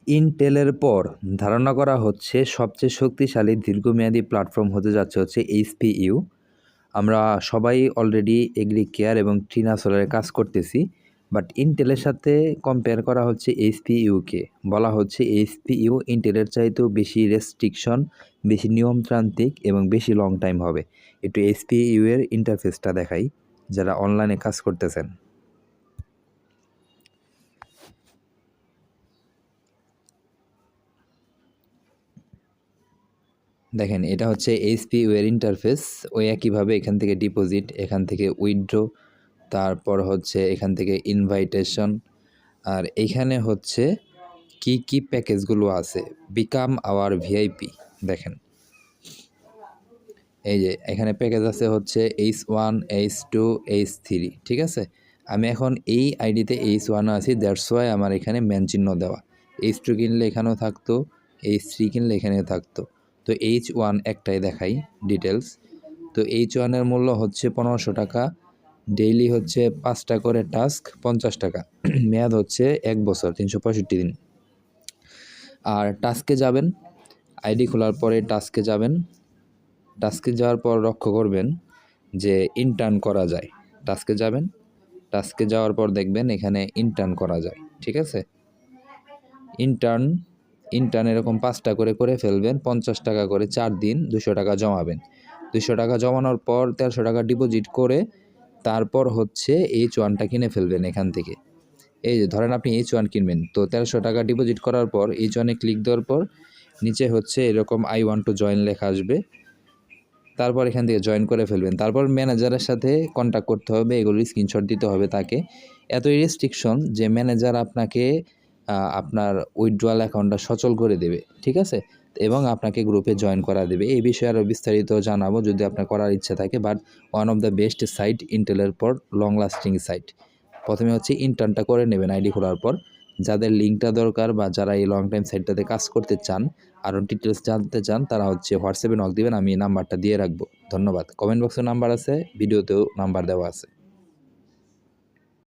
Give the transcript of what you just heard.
ইন্টেলের পর ধারণা করা হচ্ছে সবচেয়ে শক্তিশালী দীর্ঘমেয়াদী প্ল্যাটফর্ম হতে যাচ্ছে হচ্ছে এইচপিইউ। আমরা সবাই অলরেডি এগ্রি কেয়ার এবং ট্রিনা সোলারে কাজ করতেছি, বাট ইন্টেলের সাথে কম্পেয়ার করা হচ্ছে এইচপিইউকে। বলা হচ্ছে এইচপিইউ ইন্টেলের চাইতেও বেশি রেস্ট্রিকশন, বেশি নিয়মতান্ত্রিক এবং বেশি লং টাইম হবে। একটু এইচপিইউ এর ইন্টারফেসটা দেখাই যারা অনলাইনে কাজ করতেছেন। দেখেন, এটা হচ্ছে এইচপিইউ এর ইন্টারফেস। ওই একইভাবে এখান থেকে ডিপোজিট, এখান থেকে উইথড্র, তারপর হচ্ছে এখান থেকে ইনভাইটেশন, আর এইখানে হচ্ছে কি কি প্যাকেজগুলো আছে, বিকাম আওয়ার ভিআইপি। দেখেন এই যে এখানে প্যাকেজ আছে হচ্ছে H1, H2, H3, ঠিক আছে। আমি এখন এই আইডিতে H1 আছি, দ্যাটস ওয়াই আমার এখানে ম্যান চিহ্ন দেওয়া। H2 কিনলে এখানেও থাকতো, H3 কিনলে এখানেও থাকতো। তো H1 একটাই দেখাই ডিটেলস। তো H1 এর মূল্য হচ্ছে 1500 টাকা, ডেইলি হচ্ছে 5টা করে টাস্ক 50 টাকা, মেয়াদ হচ্ছে 1 বছর 365 দিন। আর টাস্কে যাবেন, আইডি খোলার পরে টাস্কে যাবেন, টাস্কে যাওয়ার পর লক্ষ্য করবেন যে ইন্টার্ন করা যায়। টাস্কে যাবেন, টাস্কে যাওয়ার পর দেখবেন এখানে ইন্টার্ন করা যায়, ঠিক আছে। ইন্টার্ন এরকম 5টা করে ফেলবেন, 50 টাকা করে 4 দিন 200 টাকা জমাবেন। 200 টাকা জমানোর পর 1300 টাকা ডিপোজিট করে তারপর হচ্ছে H1টা কিনে ফেলবেন এখান থেকে। এই যে ধরেন আপনি H1 কিনবেন, তো 1300 টাকা ডিপোজিট করার পর H1-এ ক্লিক দেওয়ার পর নিচে হচ্ছে এরকম আই ওয়ান্ট টু জয়েন লেখা আসবে, তারপর এখান থেকে জয়েন করে ফেলবেন। তারপর ম্যানেজারের সাথে কন্ট্যাক্ট করতে হবে, এগুলির স্ক্রিনশট দিতে হবে তাকে। এতই রেস্ট্রিকশন যে ম্যানেজার আপনাকে আপনার উইথড্রয়াল অ্যাকাউন্টটা সচল করে দেবে, ঠিক আছে, এবং আপনাকে গ্রুপে জয়েন করা দেবে। এই বিষয়ে আরও বিস্তারিত জানাবো যদি আপনার করার ইচ্ছা থাকে। But one of the best site ইন্টেলের পর, লং লাস্টিং সাইট। প্রথমে হচ্ছে ইন্টার্নটা করে নেবেন আইডি খোলার পর। যাদের লিঙ্কটা দরকার বা যারা এই লং টাইম সাইটটাতে কাজ করতে চান, আরও ডিটেলস জানতে চান, তারা হচ্ছে হোয়াটসঅ্যাপে নক দিবেন, আমি নাম্বারটা দিয়ে রাখবো। ধন্যবাদ। কমেন্ট বক্সে নাম্বার আছে, ভিডিওতেও নাম্বার দেওয়া আছে।